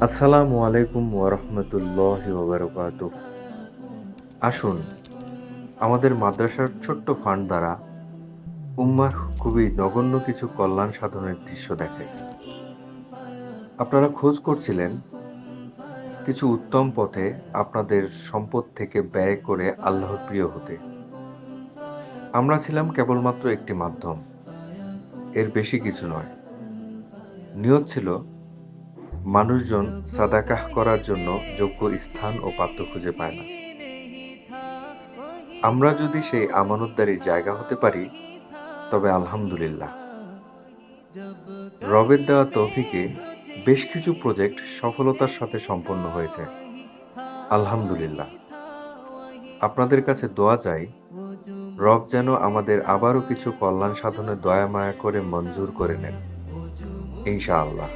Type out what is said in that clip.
আসসালামু আলাইকুম ওয়ারহমতুল্লাহি ওয়াবারাকাতুহ। আসুন, আমাদের মাদ্রাসার ছোট্ট ফান্ড দ্বারা উম্মাহর খুবই নগণ্য কিছু কল্যাণ সাধনের দৃশ্য দেখাই। আপনারা খোঁজ করছিলেন কিছু উত্তম পথে আপনাদের সম্পদ থেকে ব্যয় করে আল্লাহর প্রিয় হতে। আমরা ছিলাম কেবলমাত্র একটি মাধ্যম, এর বেশি কিছু নয়। নিয়ত ছিল মানুষজন সাদাকাহ করার জন্য যোগ্য স্থান ও পাত্র খুঁজে পায় না। আমরা যদি সেই আমানতদারির জায়গা হতে পারি, তবে আলহামদুলিল্লাহ। রবের দেওয়া তৌফিকে বেশ কিছু প্রজেক্ট সফলতার সাথে সম্পন্ন হয়েছে, আলহামদুলিল্লাহ। আপনাদের কাছে দোয়া চাই, রব যেন আমাদের আবারও কিছু কল্যাণ সাধনে দয়া মায়া করে মঞ্জুর করে নেন, ইনশাআল্লাহ।